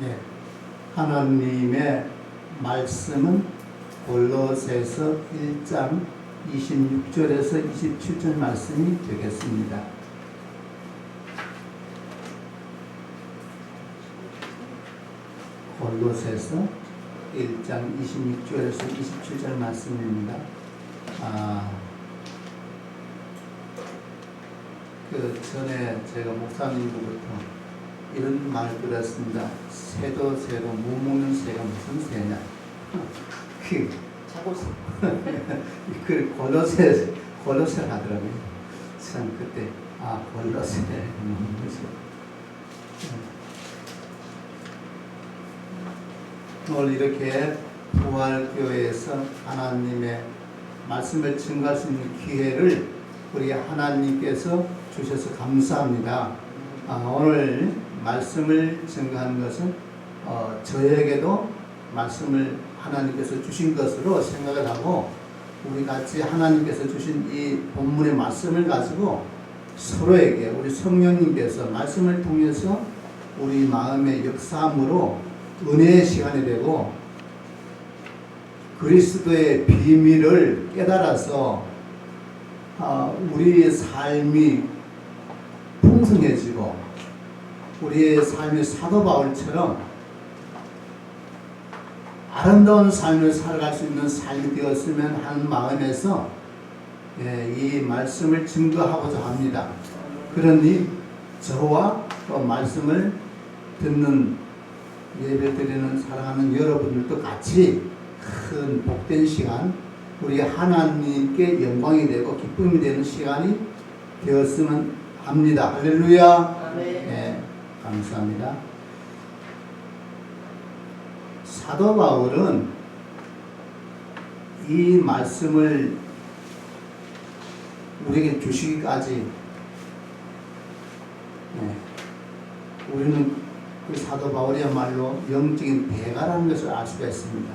네. 하나님의 말씀은 골로새서 1장 26절에서 27절 말씀이 되겠습니다. 골로새서 1장 26절에서 27절 말씀입니다. 그 전에 제가 목사님으로부터 이런 말 들었습니다. 새도 새로 못 먹는 새가 무슨 새냐. 자고새. 그 골로새 하더라고요. 참 그때 골로새. 오늘 이렇게 부활교회에서 하나님의 말씀을 증거할 수 있는 기회를 우리 하나님께서 주셔서 감사합니다. 오늘 말씀을 증거하는 것은 저에게도 말씀을 하나님께서 주신 것으로 생각을 하고 우리 같이 하나님께서 주신 이 본문의 말씀을 가지고 서로에게 우리 성령님께서 말씀을 통해서 우리 마음의 역사함으로 은혜의 시간이 되고 그리스도의 비밀을 깨달아서 우리의 삶이 풍성해지고 우리의 삶이 사도 바울처럼 아름다운 삶을 살아갈 수 있는 삶이 되었으면 하는 마음에서 이 말씀을 증거하고자 합니다. 그러니 저와 또 말씀을 듣는 예배드리는 사랑하는 여러분들도 같이 큰 복된 시간, 우리 하나님께 영광이 되고 기쁨이 되는 시간이 되었으면 합니다. 할렐루야. 네, 감사합니다. 사도 바울은 이 말씀을 우리에게 주시기까지 우리는 그 사도 바울이야말로 영적인 대가라는 것을 알 수가 있습니다.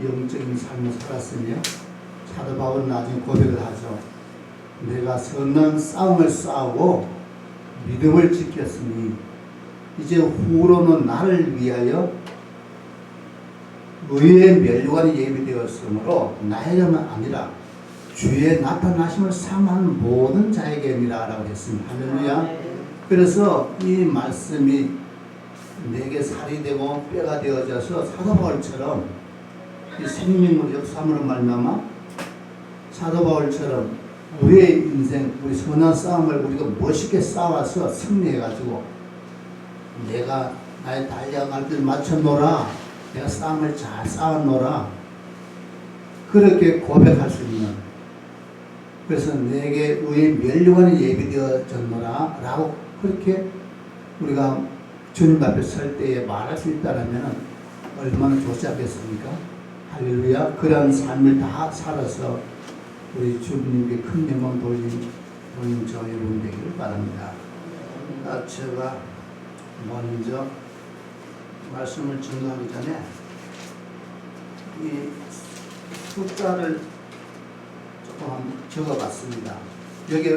영적인 삶을 살았으며 사도 바울은 나중에 고백을 하죠. 내가 선한 싸움을 싸우고 믿음을 지켰으니 이제 후로는 나를 위하여 의의 멸류관이 예비되었으므로 나에게만 아니라 주의 나타나심을 사모하는 모든 자에게니라 라고 했습니다. 할렐루야. 그래서 이 말씀이 내게 살이 되고 뼈가 되어져서 사도 바울처럼 이 생명으로 역사함으로 말미암아 사도 바울처럼 우리의 인생, 우리 선한 싸움을 우리가 멋있게 싸워서 승리해가지고 내가 나의 달려갈 길 맞췄노라, 내가 싸움을 잘 싸웠노라, 그렇게 고백할 수 있는, 그래서 내게 의의 멸류관이 예비되어졌노라 라고 그렇게 우리가 주님 앞에 설 때에 말할 수 있다면 얼마나 좋지 않겠습니까? 할렐루야. 그런 삶을 다 살아서 우리 주님께 큰 영광 돌리는 저 여러분 되기를 바랍니다. 제가 먼저 말씀을 증거하기 전에 이 숫자를 조금 적어봤습니다. 여기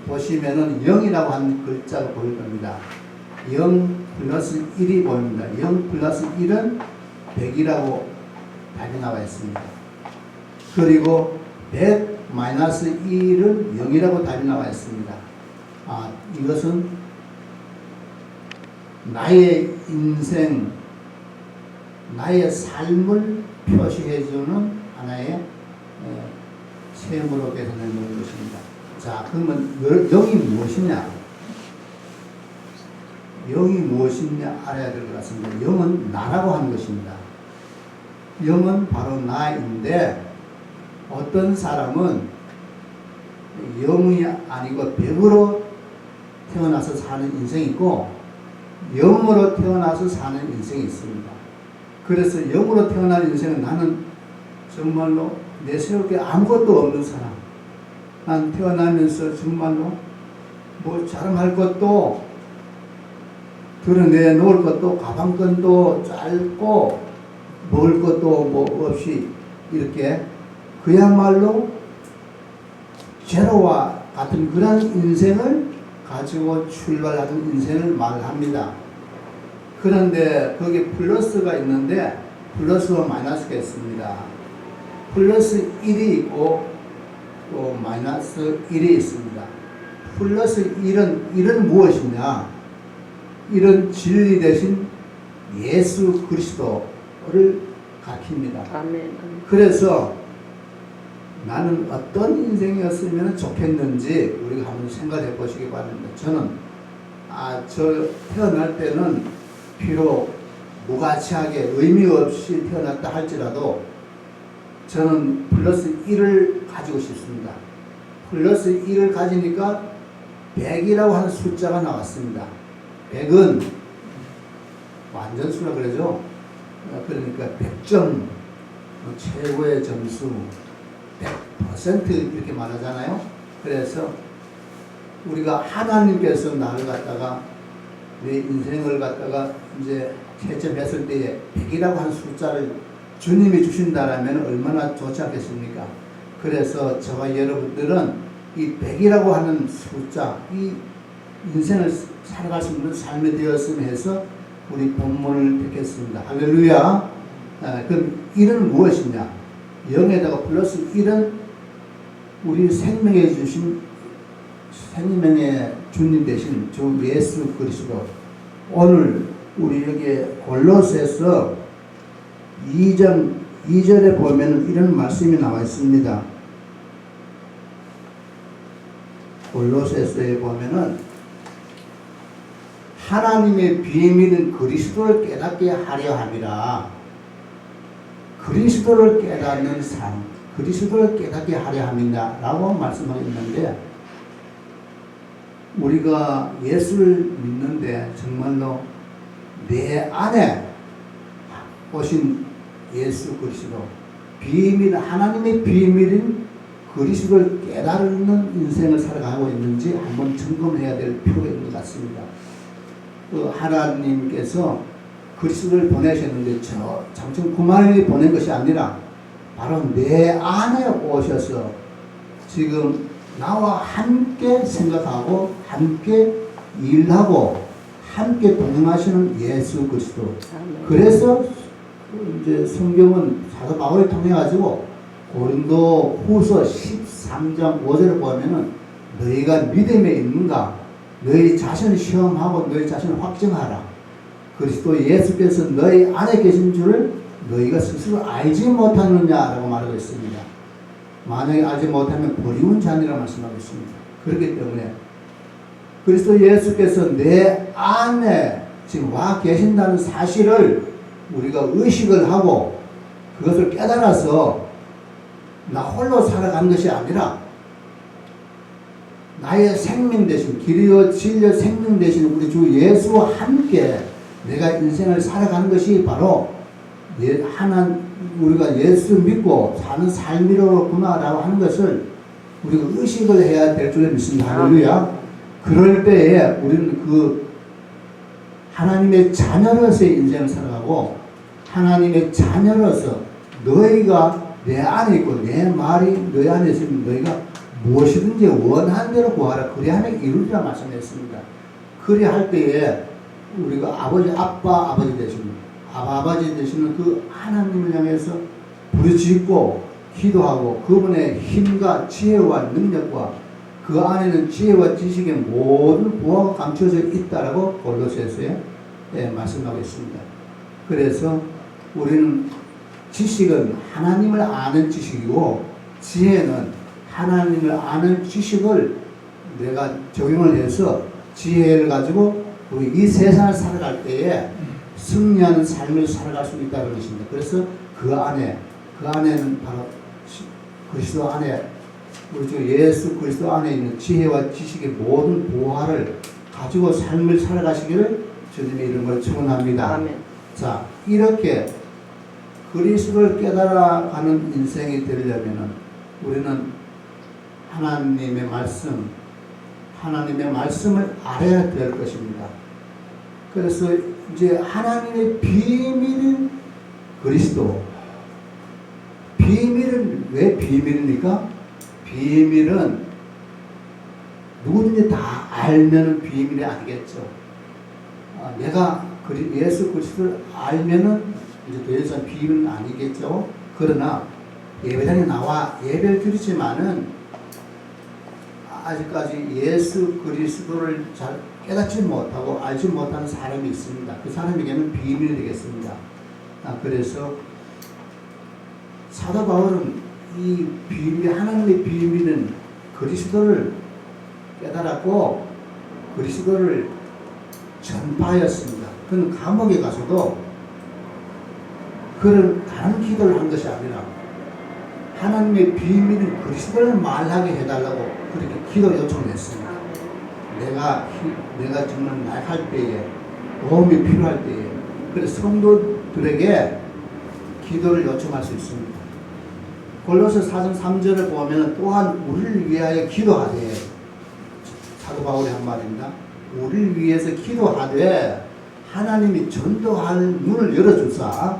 보시면은 0이라고 하는 글자가 보일 겁니다. 0 플러스 1이 보입니다. 0 플러스 1은 100이라고 답이 나와 있습니다. 그리고 100 마이너스 1은 0이라고 답이 나와 있습니다. 이것은 나의 인생, 나의 삶을 표시해주는 하나의 셈으로 계산해 놓은 것입니다. 자, 그러면 0이 무엇이냐? 0이 무엇이냐 알아야 될 것 같습니다. 0은 나라고 하는 것입니다. 0은 바로 나인데 어떤 사람은 0이 아니고 100으로 태어나서 사는 인생이 있고 0으로 태어나서 사는 인생이 있습니다. 그래서 0으로 태어난 인생은 나는 정말로 내세울 게 아무것도 없는 사람, 난 태어나면서 정말로 뭐 자랑할 것도 드러내 놓을 것도 가방끈도 짧고 먹을 것도 뭐 없이 이렇게 그야말로 제로와 같은 그런 인생을 가지고 출발하는 인생을 말합니다. 그런데 거기 플러스가 있는데 플러스와 마이너스가 있습니다. 플러스 1이 있고 또 마이너스 1이 있습니다. 플러스 1은 무엇이냐? 1은 진리 대신 예수 그리스도를 가리킵니다. 아멘. 그래서 나는 어떤 인생이었으면 좋겠는지 우리가 한번 생각해 보시기 바랍니다. 저는 저 태어날 때는 비록 무가치하게 의미 없이 태어났다 할지라도 저는 플러스 1을 가지고 싶습니다. 플러스 1을 가지니까 100이라고 하는 숫자가 나왔습니다. 100은 완전수라 그러죠. 그러니까 100점 최고의 점수 100% 이렇게 말하잖아요. 그래서 우리가 하나님께서 나를 갖다가 내 인생을 갖다가 이제 채점했을 때에 100이라고 하는 숫자를 주님이 주신다라면 얼마나 좋지 않겠습니까? 그래서 저와 여러분들은 이 100이라고 하는 숫자, 이 인생을 살아갈 수 있는 삶이 되었으면 해서 우리 본문을 택했습니다. 할렐루야. 그럼 1은 무엇이냐? 0에다가 플러스 1은 우리 생명에 주신 생명의 주님 되신 주 예수 그리스도. 오늘 우리 여기 골로새서 2절에 보면 이런 말씀이 나와 있습니다. 골로새서에 보면은 하나님의 비밀은 그리스도를 깨닫게 하려 함이라. 그리스도를 깨닫는 삶, 그리스도를 깨닫게 하려 함이다 라고 말씀하고 있는데, 우리가 예수를 믿는데 정말로 내 안에 오신 예수 그리스도, 비밀, 하나님의 비밀인 그리스도를 깨달는 인생을 살아가고 있는지 한번 점검해야 될 필요가 있는 것 같습니다. 하나님께서 그리스도를 보내셨는데 저 장천 구만이 보낸 것이 아니라 바로 내 안에 오셔서 지금 나와 함께 생각하고 함께 일하고 함께 동행하시는 예수 그리스도. 그래서 이제 성경은 사도 바울을 통해 가지고 고린도 후서 13장 5절을 보면은 너희가 믿음에 있는가? 너희 자신을 시험하고 너희 자신을 확증하라. 그리스도 예수께서 너희 안에 계신 줄을 너희가 스스로 알지 못하느냐라고 말하고 있습니다. 만약에 알지 못하면 버리운 자니라 말씀하고 있습니다. 그렇기 때문에 그리스도 예수께서 내 안에 지금 와 계신다는 사실을 우리가 의식을 하고 그것을 깨달아서 나 홀로 살아간 것이 아니라 나의 생명 대신 길이요 진리요 생명 대신 우리 주 예수와 함께 내가 인생을 살아가는 것이 바로 우리가 예수 믿고 사는 삶이로구나라고 하는 것을 우리가 의식을 해야 될 줄 믿습니다. 할렐루야. 그럴 때에 우리는 그 하나님의 자녀로서의 인생을 살아가고, 하나님의 자녀로서 너희가 내 안에 있고 내 말이 너희 안에 있으면 너희가 무엇이든지 원하는 대로 구하라. 그리하면 이루리라 말씀했습니다. 그리할 때에 우리가 아버지 되시는 아버지 되시는 그 하나님을 향해서 부르짖고 기도하고 그분의 힘과 지혜와 능력과 그 안에는 지혜와 지식의 모든 보화가 감춰져 있다라고 골로새서에 말씀하고 있습니다. 그래서 우리는 지식은 하나님을 아는 지식이고 지혜는 하나님을 아는 지식을 내가 적용을 해서 지혜를 가지고 우리 이 세상을 살아갈 때에 승리하는 삶을 살아갈 수 있다는 것입니다. 그래서 그 안에는 바로 그리스도 안에 우리 주 예수 그리스도 안에 있는 지혜와 지식의 모든 보화를 가지고 삶을 살아가시기를 주님의 이름으로 축원합니다. 아멘. 자, 이렇게 그리스도를 깨달아가는 인생이 되려면은 우리는 하나님의 말씀을 알아야 될 것입니다. 그래서 이제 하나님의 비밀인 그리스도. 비밀은 왜 비밀입니까? 비밀은 누구든지 다 알면은 비밀이 아니겠죠. 내가 예수 그리스도를 알면은 이제 더 이상 비밀은 아니겠죠. 그러나 예배당에 나와 예배를 드리지만은 아직까지 예수 그리스도를 잘 깨닫지 못하고 알지 못하는 사람이 있습니다. 그 사람에게는 비밀이 되겠습니다. 그래서 사도 바울은 이 비밀, 하나님의 비밀은 그리스도를 깨달았고 그리스도를 전파하였습니다. 그는 감옥에 가서도 그런 다른 기도를 한 것이 아니라 하나님의 비밀은 그리스도를 말하게 해달라고 그렇게 기도 요청을 했습니다. 내가 정말 할 때에 도움이 필요할 때에 그래서 성도들에게 기도를 요청할 수 있습니다. 골로새 4장 3절을 보면 또한 우리를 위하여 기도하되 사도 바울이 한 말입니다. 우리를 위해서 기도하되 하나님이 전도할 문을 열어주사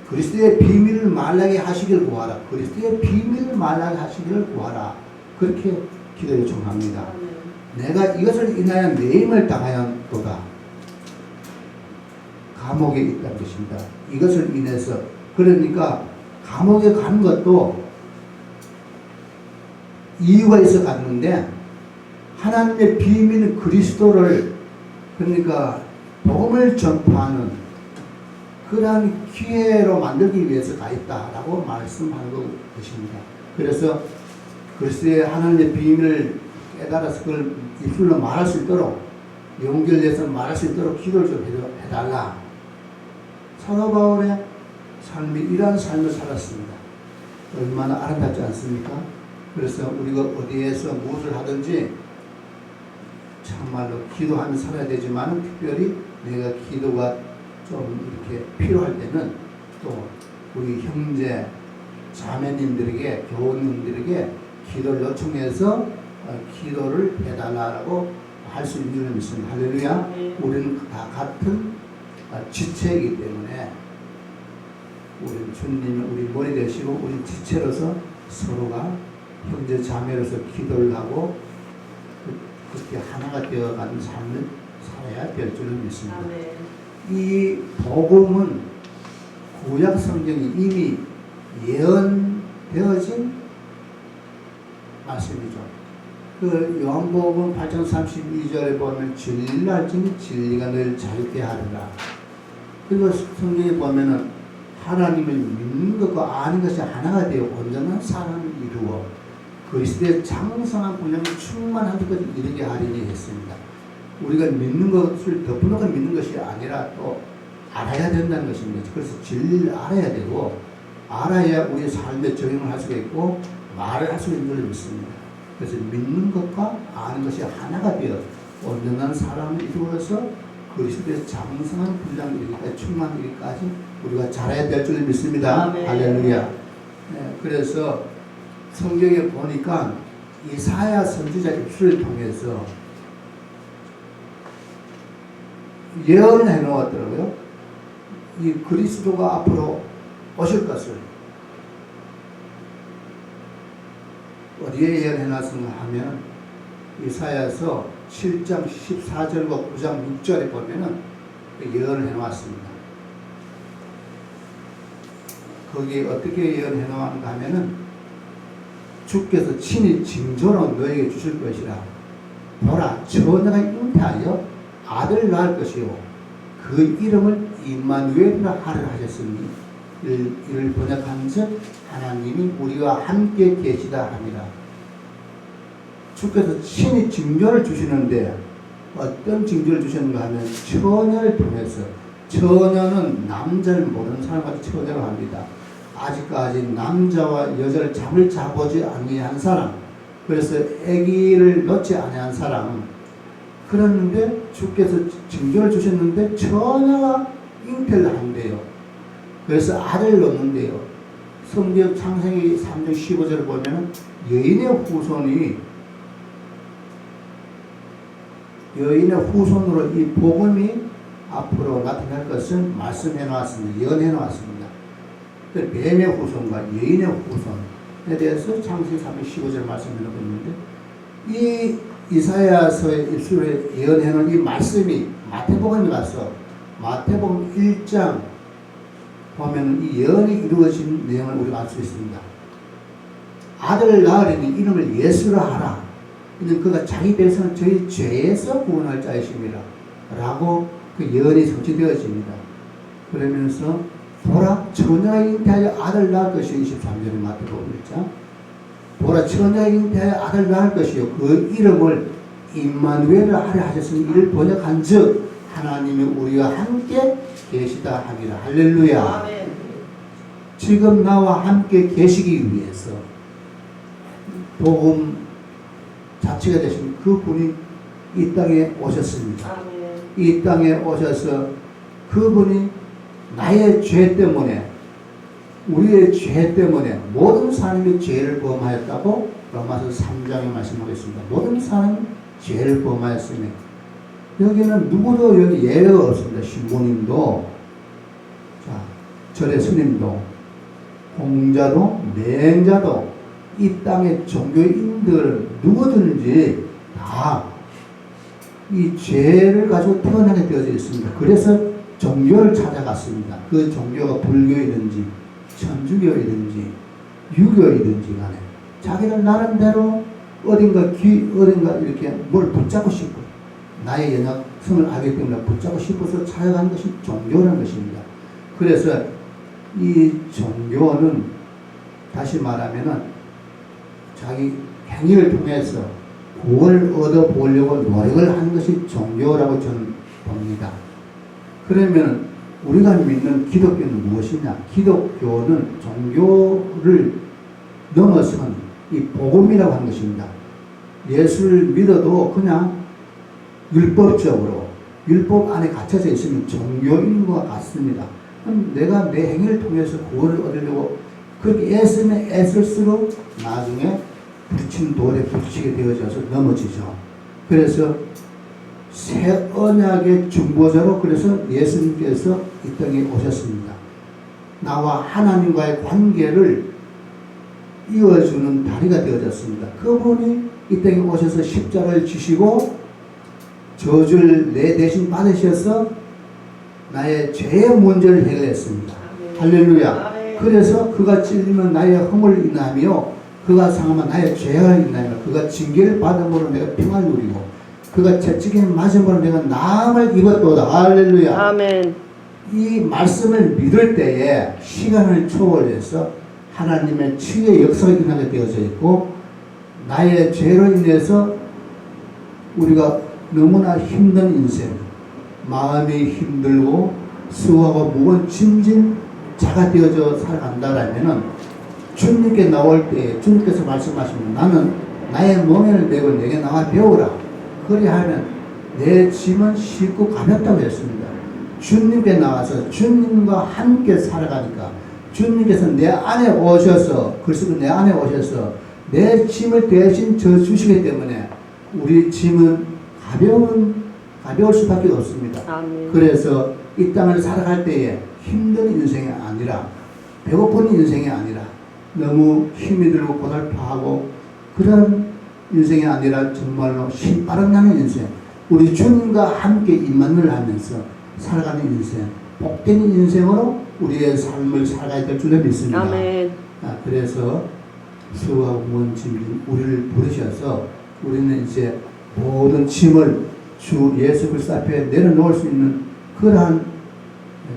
그리스도의 비밀을 말하게 하시길 구하라. 그리스도의 비밀을 말하게 하시기를 구하라. 그렇게 기도 요청합니다. 내가 이것을 인하여 매임을 당하였도다. 감옥에 있다는 것입니다. 이것을 인해서 그러니까 감옥에 간 것도 이유가 있어 갔는데 하나님의 비밀은 그리스도를 그러니까 복음을 전파하는 그러한 기회로 만들기 위해서 가 있다라고 말씀하는 것입니다. 그래서 그리스도의 하나님의 비밀을 깨달아서 그걸 입술로 말할 수 있도록 연결돼서 말할 수 있도록 기도를 좀 해달라. 사도 바울의 삶이 이러한 삶을 살았습니다. 얼마나 아름답지 않습니까? 그래서 우리가 어디에서 무엇을 하든지 참말로 기도하며 살아야 되지만 특별히 내가 기도가 좀 이렇게 필요할 때는 또 우리 형제 자매님들에게 교우님들에게 기도를 요청해서 기도를 해달라고 할 수 있는 줄 믿습니다. 할렐루야. 우리는 다 같은 지체이기 때문에 우리 주님이 우리 머리 되시고 우리 지체로서 서로가 형제 자매로서 기도를 하고 그렇게 하나가 되어가는 삶을 살아야 될 줄을 믿습니다. 이 복음은 구약 성경이 이미 예언되어진 말씀이죠. 그 요한복음 8장 32절에 보면 진리를 알지니 진리가 너희를 자유케 하리라. 그리고 성경에 보면은 하나님을 믿는 것과 아는 것이 하나가 되어 온전한 사람을 이루어 그리스도의 장성한 분량이 충만한 데까지 이르게 하리니 했습니다. 우리가 믿는 것을 덮어놓고 믿는 것이 아니라 또 알아야 된다는 것입니다. 그래서 진리를 알아야 되고 알아야 우리의 삶에 적용을 할 수가 있고 말을 할 수 있는 줄 믿습니다. 그래서 믿는 것과 아는 것이 하나가 되어 온전한 사람을 이루어서 그리스도의 장성한 분량이 이르기까지 충만하기까지 우리가 잘해야 될 줄 믿습니다. 할렐루야. 네, 그래서 성경에 보니까 이사야 선지자 입술을 통해서 예언을 해놓았더라고요. 이 그리스도가 앞으로 오실 것을 어디에 예언해놨는가 하면 이사야서 7장 14절과 9장 6절에 보면은 예언을 해놓았습니다. 거기에 어떻게 예언해놓았는가 하면은 주께서 친히 징조로 너에게 주실 것이라. 보라, 처녀가 잉태하여 아들을 낳을 것이요 그 이름을 임마누엘이라 하려 하셨으니 이를 번역한즉 하나님이 우리와 함께 계시다 하니라. 주께서 친히 징조를 주시는데 어떤 징조를 주셨는가 하면 처녀를 통해서, 처녀는 남자를 모르는 사람까지 처녀로 합니다. 아직까지 남자와 여자를 잠을 자보지 아니한 사람, 그래서 아기를 낳지 아니한 사람, 그랬는데 주께서 징조를 주셨는데 처녀가 잉태를 한대요. 그래서 아들을 낳는데요. 성경 창세기 3장 15절을 보면 여인의 후손으로 이 복음이 앞으로 나타날 것을 말씀해 놓았습니다. 예언해 놓았습니다. 뱀의 후손과 여인의 후손에 대해서 창세기 3장 15절 말씀해 놓고 있는데 이 이사야서의 입술로 예언해놓은 이 말씀이 마태복음에 가서 마태복음 1장 보면 이 예언이 이루어진 내용을 우리가 알 수 있습니다. 아들 낳으리니 이름을 예수라 하라. 이는 그가 자기 백성을 저희 죄에서 구원할 자이심이라 라고 그 예언이 성취되어집니다. 그러면서 보라 처녀가 잉태하여 아들 낳을 것이요. 23절의 마태복음 1장 보라 처녀가 잉태하여 아들 낳을 것이요 그 이름을 임마누엘을 하려 하셨으니 이를 번역한 즉 하나님이 우리와 함께 계시다 하기라. 할렐루야. 아멘. 지금 나와 함께 계시기 위해서 복음 자체가 되신 그 분이 이 땅에 오셨습니다. 아멘. 이 땅에 오셔서 그분이 나의 죄 때문에 우리의 죄 때문에 모든 사람이 죄를 범하였다고 로마서 3장에 말씀하겠습니다. 모든 사람이 죄를 범하였으며 여기는 누구도 여기 예외가 없습니다. 신부님도 자 절의 스님도 공자도 맹자도 이 땅의 종교인들 누구든지 다 이 죄를 가지고 태어나게 되어져 있습니다. 그래서 종교를 찾아갔습니다. 그 종교가 불교이든지 천주교이든지 유교이든지 간에 자기는 나름대로 어딘가 이렇게 뭘 붙잡고 싶고 나의 연약성을 알기 때문에 붙잡고 싶어서 찾아가는 것이 종교라는 것입니다. 그래서 이 종교는 다시 말하면은 자기 행위를 통해서 구원을 얻어보려고 노력을 하는 것이 종교라고 저는 봅니다. 그러면 우리가 믿는 기독교는 무엇이냐? 기독교는 종교를 넘어선 이 복음이라고 하는 것입니다. 예수를 믿어도 그냥 율법적으로 율법 안에 갇혀져 있으면 종교인 것 같습니다. 그럼 내가 내 행위를 통해서 구원을 얻으려고 그렇게 애쓰면 애쓸수록 나중에 부딪힌 돌에 부딪히게 되어져서 넘어지죠. 그래서 새 언약의 중보자로 그래서 예수님께서 이 땅에 오셨습니다. 나와 하나님과의 관계를 이어주는 다리가 되어졌습니다. 그분이 이 땅에 오셔서 십자가를 지시고 저주를 내 대신 받으셔서 나의 죄의 문제를 해결했습니다. 할렐루야. 그래서 그가 찔리면 나의 허물을 인하며 그가 상하면 나의 죄가 인하며 그가 징계를 받음으로 내가 평안을 누리고 그가 채찍에 맞음으로 내가 나음을 입었도다. 할렐루야. 아멘. 이 말씀을 믿을 때에 시간을 초월해서 하나님의 치유의 역사가 일어나게 되어져 있고 나의 죄로 인해서 우리가 너무나 힘든 인생 마음이 힘들고 수고하고 무거운 짐진 자가 되어져 살아간다라면은 주님께 나올 때 주님께서 말씀하시면 나는 나의 멍에를 메고 내게 나와 배우라. 그리하면 내 짐은 쉽고 가볍다고 했습니다. 주님께 나와서 주님과 함께 살아가니까 주님께서 내 안에 오셔서 그리스도 내 안에 오셔서 내 짐을 대신 져 주시기 때문에 우리 짐은 가벼울 수밖에 없습니다. 아멘. 그래서 이 땅을 살아갈 때에 힘든 인생이 아니라 배고픈 인생이 아니라 너무 힘이 들고 고달파하고 그런 인생이 아니라 정말로 신바람 나는 인생 우리 주님과 함께 임만을 하면서 살아가는 인생 복된 인생으로 우리의 삶을 살아야 될 줄로 믿습니다. 아멘. 그래서 수고하고 무거운 짐 우리를 부르셔서 우리는 이제 모든 짐을 주 예수 그리스도 앞에 내려놓을 수 있는 그러한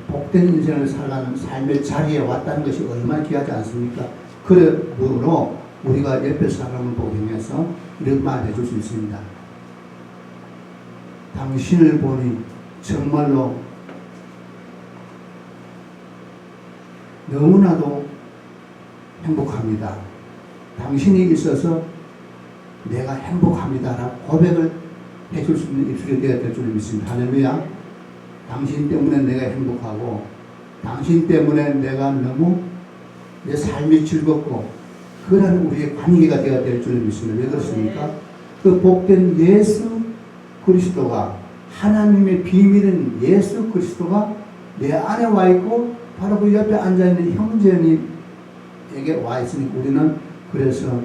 복된 인생을 살아가는 삶의 자리에 왔다는 것이 얼마나 귀하지 않습니까? 그러므로 우리가 옆에 사람을 보면서 이런 말을 해줄 수 있습니다. 당신을 보니 정말로 너무나도 행복합니다. 당신이 있어서 내가 행복합니다라고 고백을 해줄 수 있는 입술이 되어야 될 줄 믿습니다. 할렐루야. 당신 때문에 내가 행복하고 당신 때문에 내가 너무 내 삶이 즐겁고 그런 우리의 관계가 되어야 될 줄 믿습니다. 왜 그렇습니까? 그 복된 예수 그리스도가 하나님의 비밀인 예수 그리스도가 내 안에 와 있고 바로 그 옆에 앉아있는 형제님에게 와 있으니 우리는 그래서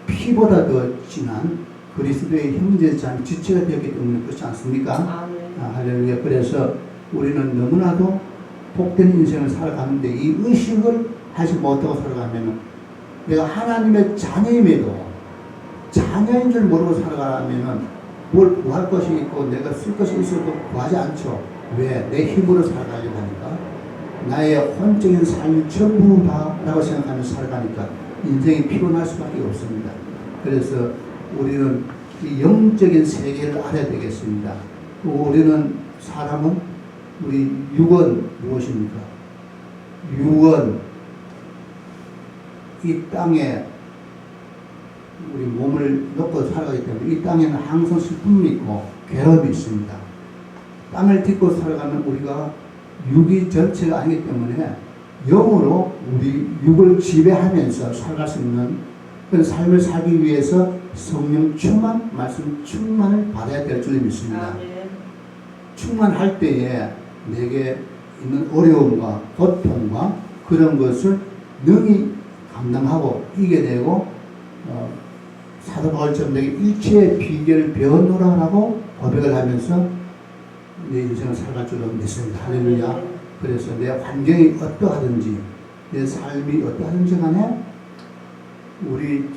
피보다 더 진한 그리스도의 형제자매 지체가 되었기 때문에 그렇지 않습니까? 할렐루야. 그래서 우리는 너무나도 복된 인생을 살아가는데 이 의식을 하지 못하고 살아가면 내가 하나님의 자녀임에도 자녀인 줄 모르고 살아가면 뭘 구할 것이 있고 내가 쓸 것이 있어도 구하지 않죠. 왜? 내 힘으로 살아가려고 하니까. 나의 혼적인 삶이 전부다라고 생각하면서 살아가니까 인생이 피곤할 수밖에 없습니다. 그래서 우리는 이 영적인 세계를 알아야 되겠습니다. 우리는 사람은 우리 육은 무엇입니까? 육은 이 땅에 우리 몸을 놓고 살아가기 때문에 이 땅에는 항상 슬픔이 있고 괴로움이 있습니다. 땅을 딛고 살아가는 우리가 육이 전체가 아니기 때문에 영으로 우리 육을 지배하면서 살아갈 수 있는 그런 삶을 살기 위해서 성령 충만, 말씀 충만을 받아야 될 줄 믿습니다. 충만할 때에 내게 있는 어려움과 고통과 그런 것을 능히 감당하고 이겨내고 사도 바울처럼 내게 일체의 비결을 배웠노라라고 고백을 하면서 내 인생을 살아갈 줄로 믿습니다. 할렐루야. 그래서 내 환경이 어떠하든지 내 삶이 어떠하든지 간에 우리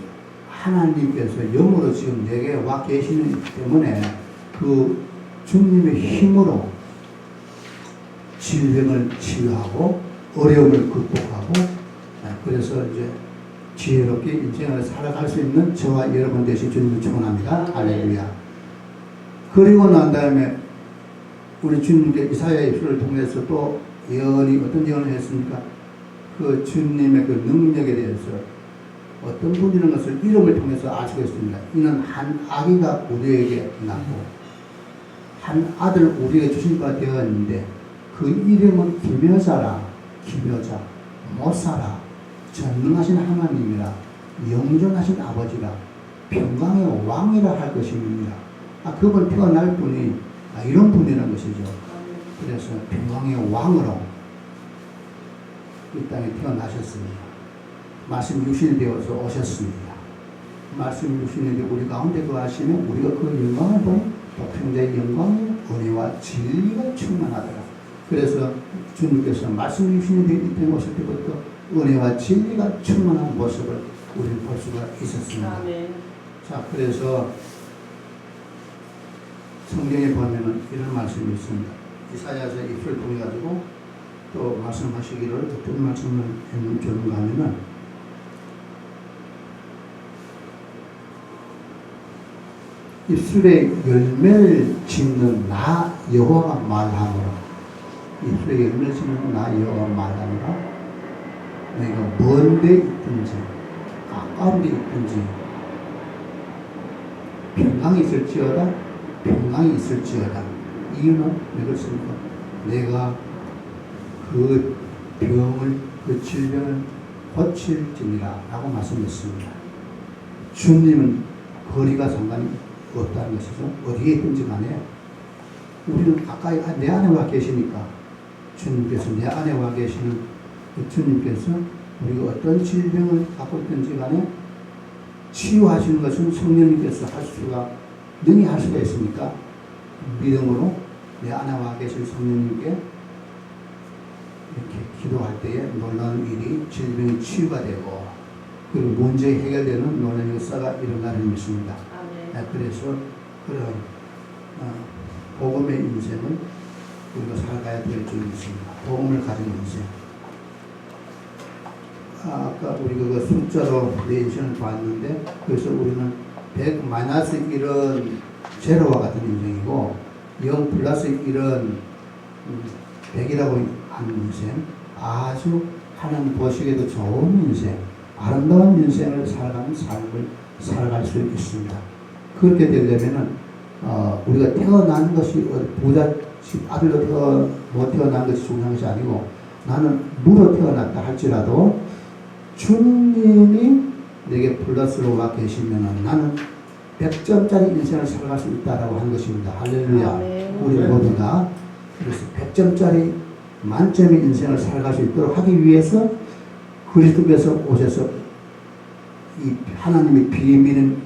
하나님께서 영으로 지금 내게 와 계시기 때문에 그 주님의 힘으로 질병을 치유하고 어려움을 극복하고 그래서 이제 지혜롭게 인생을 살아갈 수 있는 저와 여러분 되시 주님을 축원합니다. 할렐루야. 그리고 난 다음에 우리 주님께 이사야의 입술을 통해서 또 예언이 어떤 예언을 했습니까? 그 주님의 그 능력에 대해서 어떤 분이라는 것을 이름을 통해서 알 수가 있습니다. 이는 한 아기가 우리에게 낳고 한 아들 우리에게 주신 바 되었는데 그 이름은 기묘자라. 기묘자, 못사라, 전능하신 하나님이라, 영존하신 아버지라, 평강의 왕이라 할 것입니다. 그분 태어날 분이 이런 분이라는 것이죠. 그래서 평강의 왕으로 이 땅에 태어나셨습니다. 말씀 육신이 되어서 오셨습니다. 말씀 육신이 되어 우리 가운데 거하시면 우리가 그 영광을 보니 독생자의 영광이 은혜와 진리가 충만하더라. 그래서 주님께서 말씀 육신이 되어 이 땅에 오실 때부터 은혜와 진리가 충만한 모습을 우리는 볼 수가 있었습니다. 아멘. 자, 그래서 성경에 보면은 이런 말씀이 있습니다. 이사야서 입술을 통해 가지고 또 말씀하시기를 어떤 말씀을 주는가 하면은 입술에 열매를 짓는 나 여호와가 말하노라. 입술에 열매를 짓는 나 여호와가 말하노라. 너희가 먼 데 있든지 가까운 데 있든지 평강이 있을지어다 평강이 있을지어다. 이유는 왜 그렇습니까? 내가 그 병을 그 질병을 고칠지니라 라고 말씀했습니다. 주님은 거리가 상관이 없다는 것이죠. 어디에 있든지 간에 우리는 가까이 내 안에 와 계시니까 주님께서 내 안에 와 계시는 그 주님께서 우리가 어떤 질병을 갖고 있든지 간에 치유하시는 것은 성령님께서 할 수가 능히 할 수가 있으니까 믿음으로 내 안에 와 계신 성령님께 이렇게 기도할 때에 놀라운 일이 질병이 치유가 되고 그리고 문제 해결되는 놀라운 역사가 일어나는 믿습니다. 그래서 그런 복음의 인생을 우리가 살아가야 될 줄 믿습니다. 복음을 가진 인생. 아까 우리가 그 숫자로 내 인생을 봤는데 그래서 우리는 100-1은 제로와 같은 인생이고 0 플러스 1은 100이라고 하는 인생. 아주 하나님 보시기에도 좋은 인생, 아름다운 인생을 살아가는 삶을 살아갈 수 있습니다. 그렇게 되려면은 우리가 태어난 것이 부자 아들로 못 태어난 것이 중요한 것이 아니고 나는 무로 태어났다 할지라도 주님이 내게 플러스로 와 계시면은 나는 100점짜리 인생을 살아갈 수 있다라고 하는 것입니다. 할렐루야. 우리 모두가 그래서 100점짜리 만점의 인생을 살아갈 수 있도록 하기 위해서 그리스도께서 오셔서 이 하나님의 비밀은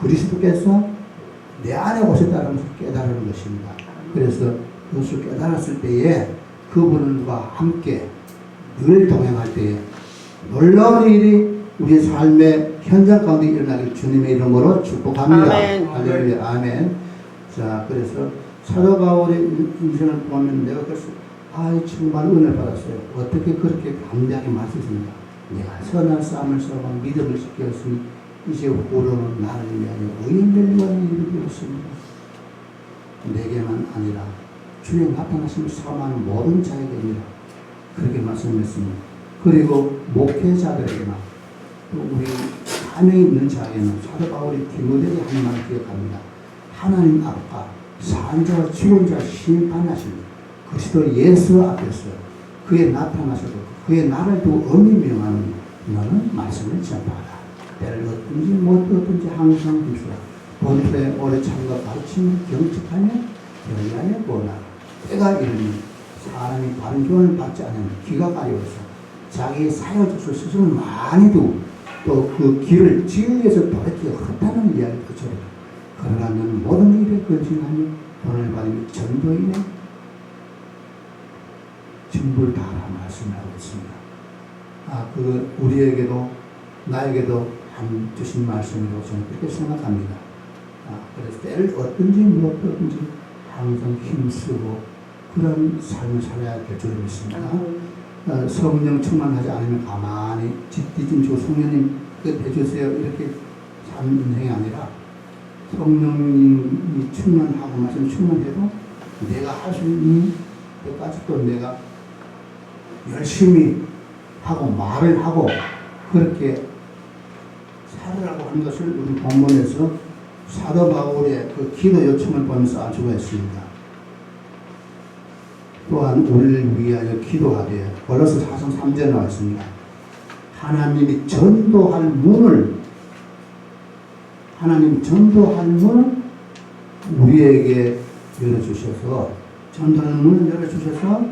그리스도께서 내 안에 오셨다는 것을 깨달은 것입니다. 그래서 그것을 깨달았을 때에 그분과 함께 늘 동행할 때에 놀라운 일이 우리 삶의 현장 가운데 일어나길 주님의 이름으로 축복합니다. 아멘. 할렐루야. 아멘. 자, 그래서 사도 바울의 인생을 보면 내가 그래서 정말 은혜를 받았어요. 어떻게 그렇게 담대하게 말씀하십니까? 내가 선한 싸움을 싸우고 믿음을 지켰으니 이제 후로는 나를 위하여 의인들과의 일을 이뤘습니다. 내게만 아니라 주의 나타나심을 사모하는 모든 자에게입니다. 그렇게 말씀했습니다. 그리고 목회자들에게나 또 우리 사명이 있는 자에게는 사도 바울이 디모데에게 한 말을 기억합니다. 하나님 앞과 산자와 죽은 자 심판하신 그리스도 예수 앞에서 그의 나타나셔도 그의 나를 두고 엄히 명하는 너는 말씀을 전파하라. 때를 얻든지 못 얻든지 항상 힘쓰라. 본토에 오래 참과 가르침을 경축하며 경외하여 보라. 때가 이르니 사람이 바른 교훈을 받지 않으면 귀가 가려워서 자기의 사역을 스스로 많이 두고 또 그 길을 진리에서 돌이켜 헛다는 이야기를 들으라. 그러나 너는 모든 일에 근신하며 돈을 받으며 전도인의 증부를 다하라 말씀을 하고 있습니다. 우리에게도 나에게도 주신 말씀이라고 저는 그렇게 생각합니다. 그래서 때를 얻든지 못 얻든지 항상 힘쓰고 그런 삶을 살아야 될 줄 믿습니다. 성령 충만하지 않으면 가만히 뒷짐지고 성령님 해주세요 이렇게 사는 인생이 아니라 성령님이 충만하고 말씀 충만해도 내가 할 수 있는 때까지 또 내가 열심히 하고 말을 하고 그렇게 살으라고 하는 것을 우리 본문에서 사도 바울의 그 기도 요청을 보면서 알 수가 있습니다. 또한 우리를 위하여 기도하되 골로새 4장 3절에 나와 있습니다. 하나님 전도할 문을 우리에게 열어주셔서 전도하는 문을 열어주셔서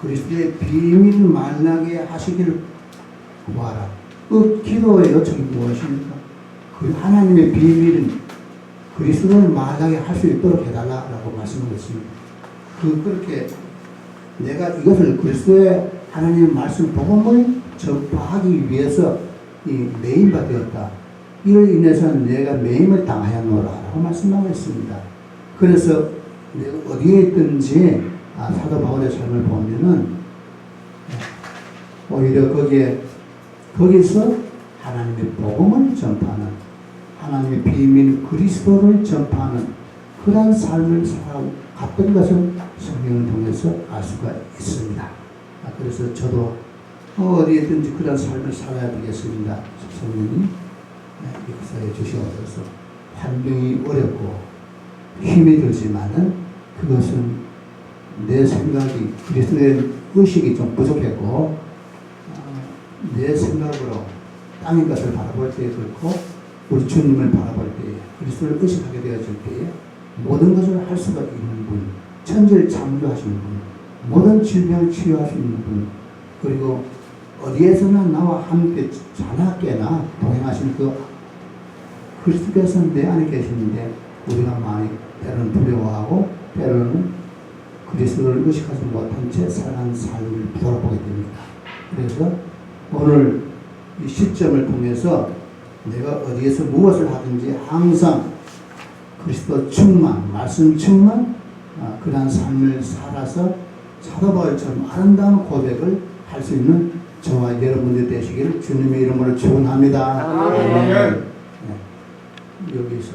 그리스도의 비밀 만나게 하시기를 구하라. 그 기도의 요청이 무엇입니까? 그 하나님의 비밀은 그리스도를 만나게 할 수 있도록 해달라고 말씀하셨습니다. 그렇게 내가 이것을 그리스도의 하나님의 말씀 복음을 전파하기 위해서 매임바 되었다. 이로 인해서 내가 매임을 당하였노라라고 말씀하고 있습니다. 그래서 내가 어디에 있든지 사도 바울의 삶을 보면은 오히려 거기서 하나님의 복음을 전파하는 하나님의 비밀 그리스도를 전파하는 그런 삶을 살아갔던 것을 성경을 통해서 알 수가 있습니다. 그래서 저도 어디에 있든지 그런 삶을 살아야 되겠습니다. 성령이 역사해 주시옵소서. 환경이 어렵고 힘이 들지만은 그것은 내 생각이 그리스도의 의식이 좀 부족했고 내 생각으로 땅의 것을 바라볼 때에 그렇고 우리 주님을 바라볼 때에 그리스도를 의식하게 되어질 때에 모든 것을 할 수가 있는 분, 천지를 창조하시는 분, 모든 질병을 치유할 수 있는 분, 그리고 어디에서나 나와 함께 자나 깨나 동행하시는 그 그리스도께서 내 안에 계시는데 우리가 많이 때로는 두려워하고 때로는 그리스도를 의식하지 못한 채 살아가는 삶을 돌아보게 됩니다. 그래서 오늘 이 시점을 통해서 내가 어디에서 무엇을 하든지 항상 그리스도 충만, 말씀 충만, 그러한 삶을 살아서 사도 바울처럼 아름다운 고백을 할 수 있는 저와 여러분들 되시기를 주님의 이름으로 축원합니다. 아멘. 여기서